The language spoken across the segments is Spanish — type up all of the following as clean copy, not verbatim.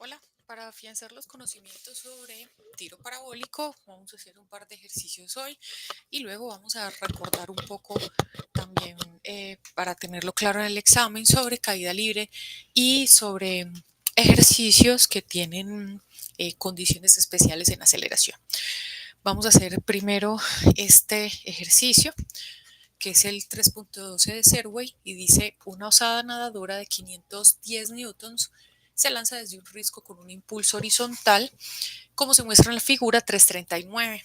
Hola, para afianzar los conocimientos sobre tiro parabólico, vamos a hacer un par de ejercicios hoy y luego vamos a recordar un poco también para tenerlo claro en el examen sobre caída libre y sobre ejercicios que tienen condiciones especiales en aceleración. Vamos a hacer primero este ejercicio que es el 3.12 de Serway y dice una osada nadadora de 510 newtons se lanza desde un risco con un impulso horizontal, como se muestra en la figura 339.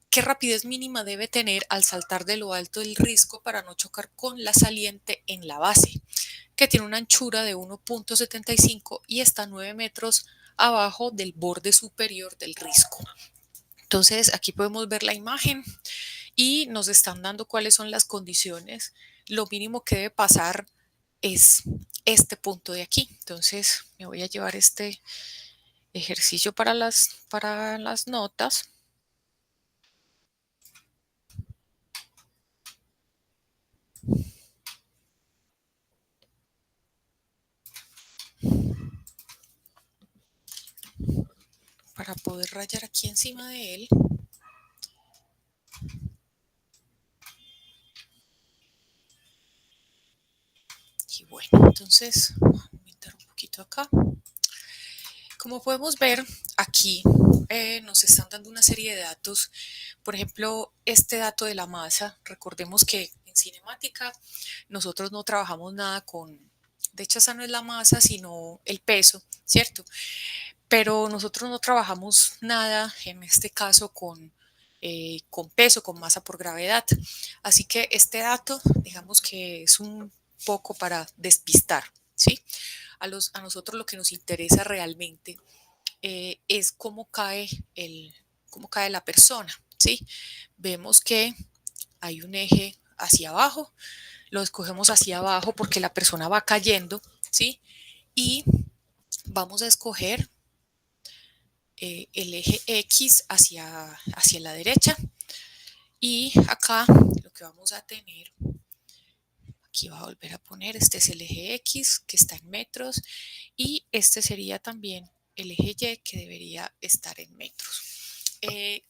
¿Qué rapidez mínima debe tener al saltar de lo alto del risco para no chocar con la saliente en la base, que tiene una anchura de 1.75 y está 9 metros abajo del borde superior del risco? Entonces, aquí podemos ver la imagen y nos están dando cuáles son las condiciones. Lo mínimo que debe pasar es este punto de aquí. Entonces, me voy a llevar este ejercicio para las notas. Para poder rayar aquí encima de él. Y bueno, entonces, voy a aumentar un poquito acá. Como podemos ver, aquí nos están dando una serie de datos. Por ejemplo, este dato de la masa. Recordemos que en cinemática nosotros no trabajamos nada de hecho esa no es la masa, sino el peso, ¿cierto? Pero nosotros no trabajamos nada, en este caso, con peso, con masa por gravedad. Así que este dato, digamos que es un poco para despistar, ¿sí? A nosotros lo que nos interesa realmente es cómo cae la persona, ¿sí? Vemos que hay un eje hacia abajo, lo escogemos hacia abajo porque la persona va cayendo, ¿sí? Y vamos a escoger el eje X hacia la derecha. Y acá lo que vamos a tener, aquí va a volver a poner, este es el eje X que está en metros y este sería también el eje Y que debería estar en metros.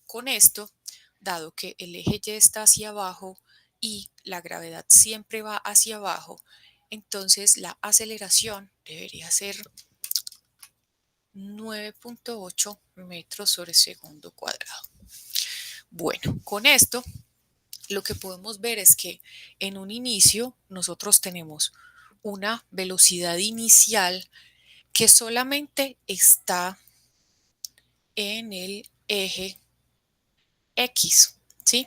Con esto, dado que el eje Y está hacia abajo y la gravedad siempre va hacia abajo, entonces la aceleración debería ser 9.8 metros sobre segundo cuadrado. Bueno, con esto lo que podemos ver es que en un inicio nosotros tenemos una velocidad inicial que solamente está en el eje X, ¿sí?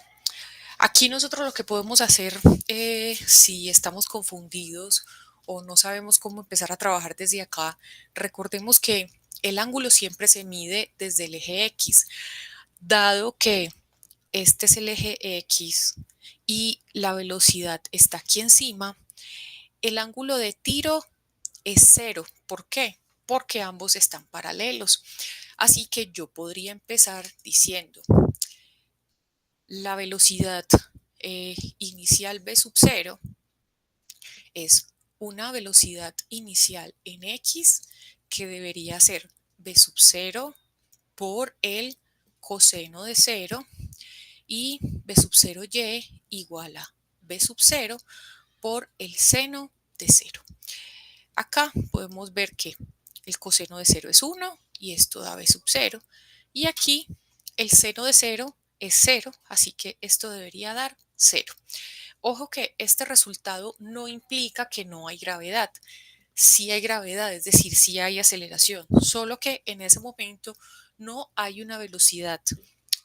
Aquí nosotros lo que podemos hacer, si estamos confundidos o no sabemos cómo empezar a trabajar desde acá, recordemos que el ángulo siempre se mide desde el eje X, dado que este es el eje X y la velocidad está aquí encima, el ángulo de tiro es cero. ¿Por qué? Porque ambos están paralelos. Así que yo podría empezar diciendo la velocidad inicial v sub 0 es una velocidad inicial en X que debería ser v sub 0 por el coseno de 0 y b sub 0 y igual a b sub 0 por el seno de 0. Acá podemos ver que el coseno de 0 es 1 y esto da b sub 0. Y aquí el seno de 0 es 0, así que esto debería dar 0. Ojo que este resultado no implica que no hay gravedad. Sí hay gravedad, es decir, sí hay aceleración, solo que en ese momento no hay una velocidad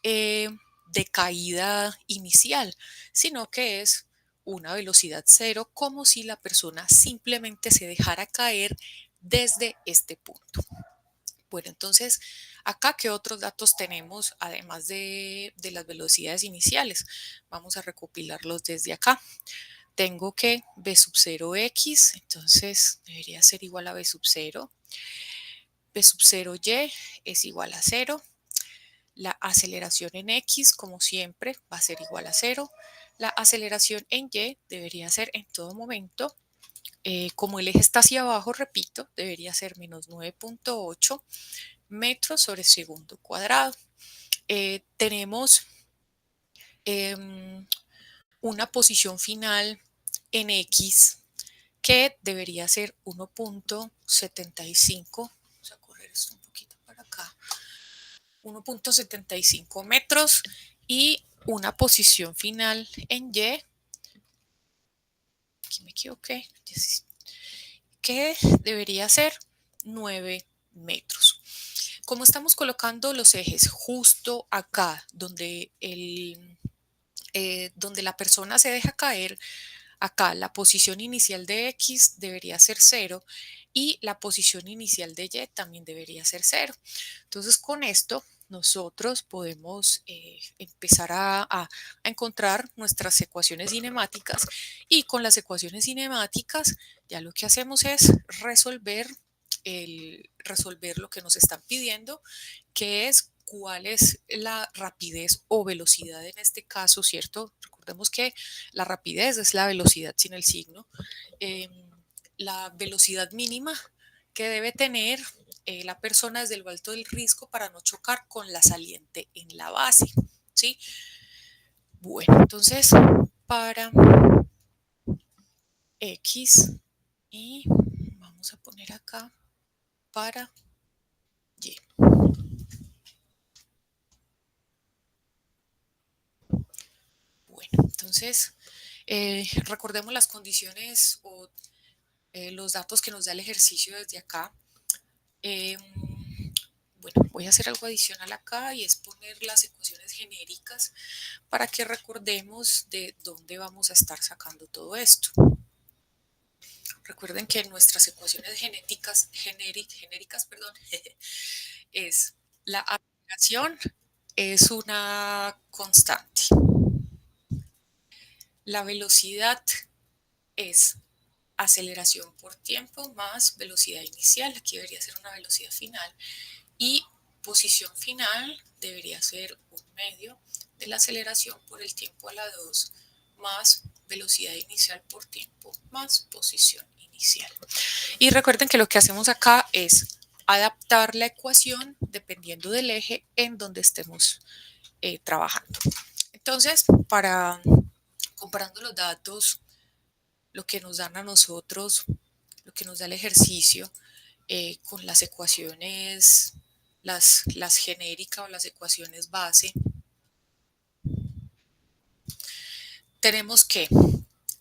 eh, de caída inicial, sino que es una velocidad cero, como si la persona simplemente se dejara caer desde este punto. Bueno, entonces, acá, ¿qué otros datos tenemos además de las velocidades iniciales? Vamos a recopilarlos desde acá. Tengo que b sub 0x, entonces debería ser igual a b sub 0. B sub 0y es igual a 0. La aceleración en X, como siempre, va a ser igual a 0. La aceleración en Y debería ser en todo momento como el eje está hacia abajo, repito, debería ser menos 9.8 metros sobre segundo cuadrado. Tenemos una posición final en X que debería ser 1.75. Vamos a correr esto un poquito para acá. 1.75 metros y una posición final en Y, aquí me equivoqué, que debería ser 9 metros. Como estamos colocando los ejes justo acá, donde donde la persona se deja caer, acá la posición inicial de X debería ser 0 y la posición inicial de Y también debería ser 0. Entonces con esto nosotros podemos empezar a encontrar nuestras ecuaciones cinemáticas y con las ecuaciones cinemáticas ya lo que hacemos es resolver lo que nos están pidiendo, que es cuál es la rapidez o velocidad en este caso, ¿cierto? Recordemos que la rapidez es la velocidad sin el signo. La velocidad mínima que debe tener la persona desde lo alto del risco para no chocar con la saliente en la base, ¿sí? Bueno, entonces para X y vamos a poner acá para Y. Bueno, entonces recordemos las condiciones o los datos que nos da el ejercicio desde acá. Bueno, voy a hacer algo adicional acá y es poner las ecuaciones genéricas para que recordemos de dónde vamos a estar sacando todo esto. Recuerden que nuestras ecuaciones genéricas, perdón, es la aceleración es una constante. La velocidad es aceleración por tiempo más velocidad inicial. Aquí debería ser una velocidad final. Y posición final debería ser un medio de la aceleración por el tiempo a la 2 más velocidad inicial por tiempo más posición inicial. Y recuerden que lo que hacemos acá es adaptar la ecuación dependiendo del eje en donde estemos trabajando. Entonces, comparando los datos, lo que nos dan a nosotros, lo que nos da el ejercicio, con las ecuaciones, las genéricas o las ecuaciones base, tenemos que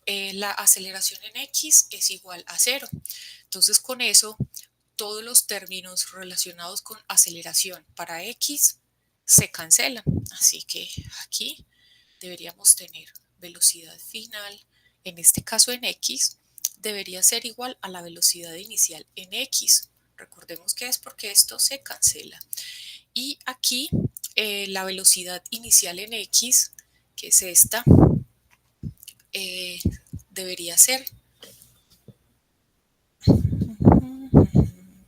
la aceleración en X es igual a 0. Entonces con eso, todos los términos relacionados con aceleración para X se cancelan. Así que aquí deberíamos tener velocidad final, en este caso en X, debería ser igual a la velocidad inicial en X. Recordemos que es porque esto se cancela. Y aquí la velocidad inicial en X, que es esta, debería ser,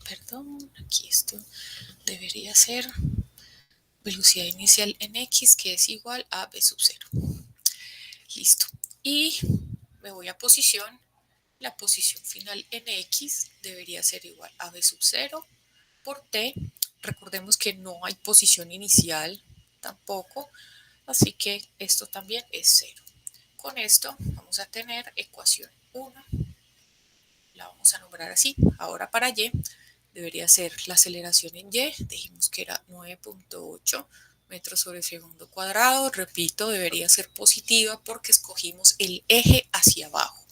perdón, aquí esto debería ser velocidad inicial en X, que es igual a B sub 0. Listo. Y me voy a posición. La posición final en X debería ser igual a B sub 0 por T. Recordemos que no hay posición inicial tampoco, así que esto también es 0. Con esto vamos a tener ecuación 1, la vamos a nombrar así. Ahora para Y debería ser la aceleración en Y, dijimos que era 9.8 metros sobre segundo cuadrado. Repito, debería ser positiva porque escogimos el eje hacia abajo.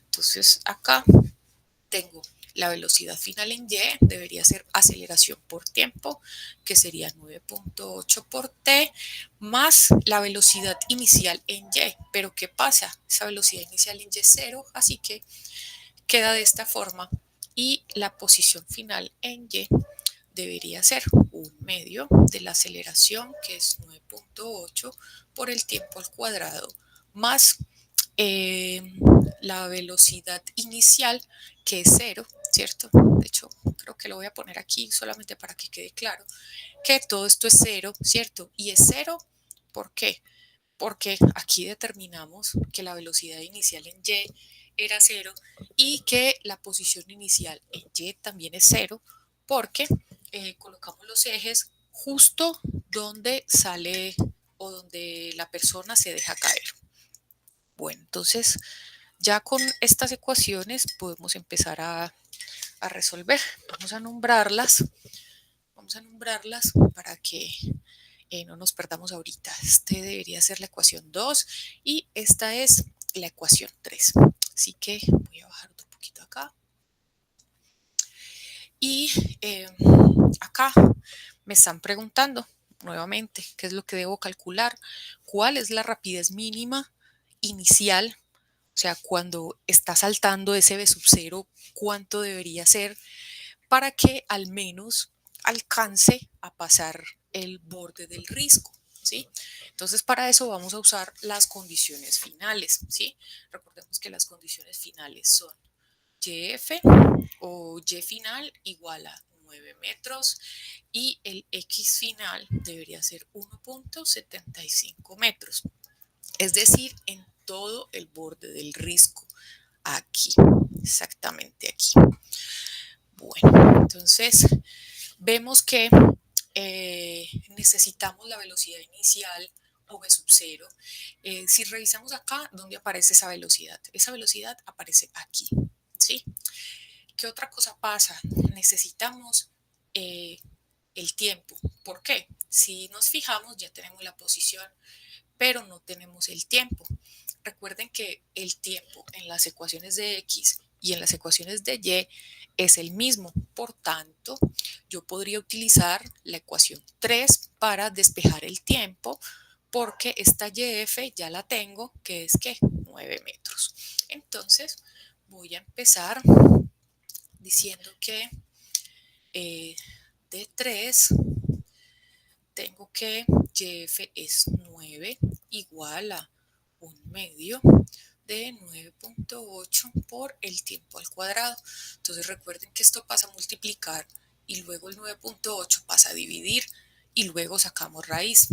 Entonces acá tengo la velocidad final en Y, debería ser aceleración por tiempo, que sería 9.8 por T, más la velocidad inicial en Y. Pero ¿qué pasa? Esa velocidad inicial en Y es 0, así que queda de esta forma. Y la posición final en Y debería ser un medio de la aceleración, que es 9.8 por el tiempo al cuadrado, más la velocidad inicial, que es 0, ¿cierto? De hecho, creo que lo voy a poner aquí solamente para que quede claro que todo esto es 0, ¿cierto? Y es 0, ¿por qué? Porque aquí determinamos que la velocidad inicial en Y era 0 y que la posición inicial en Y también es 0 porque colocamos los ejes justo donde sale o donde la persona se deja caer. Bueno, entonces ya con estas ecuaciones podemos empezar a resolver. Vamos a nombrarlas para que no nos perdamos ahorita. Este debería ser la ecuación 2 y esta es la ecuación 3. Así que voy a bajar otro poquito acá. Y acá me están preguntando nuevamente qué es lo que debo calcular, cuál es la rapidez mínima inicial, o sea, cuando está saltando ese v sub 0, cuánto debería ser para que al menos alcance a pasar el borde del risco, ¿sí? Entonces, para eso vamos a usar las condiciones finales, ¿sí? Recordemos que las condiciones finales son YF o Y final igual a 9 metros y el X final debería ser 1.75 metros, es decir, en todo el borde del risco, aquí, exactamente aquí. Bueno, entonces vemos que necesitamos la velocidad inicial o v sub 0. Si revisamos acá, ¿dónde aparece esa velocidad? Esa velocidad aparece aquí, ¿sí? ¿Qué otra cosa pasa? Necesitamos el tiempo. ¿Por qué? Si nos fijamos, ya tenemos la posición, pero no tenemos el tiempo. Recuerden que el tiempo en las ecuaciones de X y en las ecuaciones de Y es el mismo. Por tanto, yo podría utilizar la ecuación 3 para despejar el tiempo, porque esta YF ya la tengo, que es que 9 metros. Entonces, voy a empezar diciendo que de 3 tengo que YF es 9 igual a 1/2 de 9.8 por el tiempo al cuadrado. Entonces recuerden que esto pasa a multiplicar y luego el 9.8 pasa a dividir y luego sacamos raíz.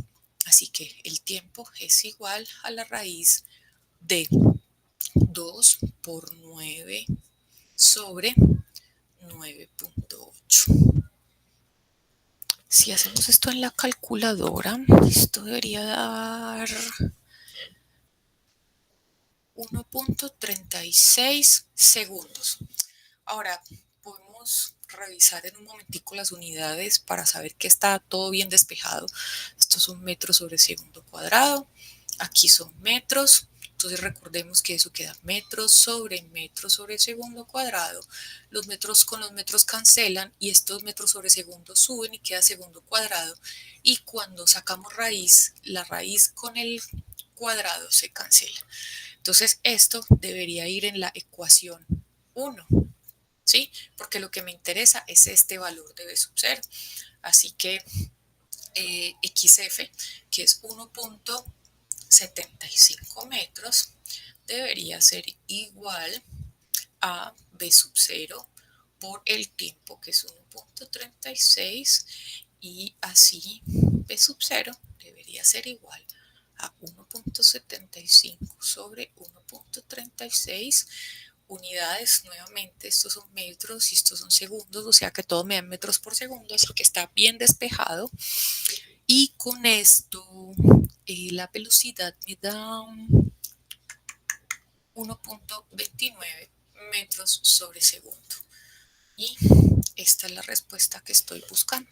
Así que el tiempo es igual a la raíz de 2 por 9 sobre 9.8. Si hacemos esto en la calculadora, esto debería dar 1.36 segundos. Ahora, podemos revisar en un momentico las unidades para saber que está todo bien despejado. Estos son metros sobre segundo cuadrado. Aquí son metros. Entonces recordemos que eso queda metros sobre segundo cuadrado. Los metros con los metros cancelan y estos metros sobre segundo suben y queda segundo cuadrado. Y cuando sacamos raíz, la raíz con el cuadrado se cancela. Entonces esto debería ir en la ecuación 1, ¿sí? Porque lo que me interesa es este valor de v sub 0. Así que XF, que es 1.75 metros, debería ser igual a v sub 0 por el tiempo, que es 1.36, y así v sub 0 debería ser igual a 1.75 sobre 1.36 unidades. Nuevamente, estos son metros y estos son segundos, o sea que todo me da metros por segundo, así que está bien despejado. Y con esto la velocidad me da 1.29 metros sobre segundo. Y esta es la respuesta que estoy buscando.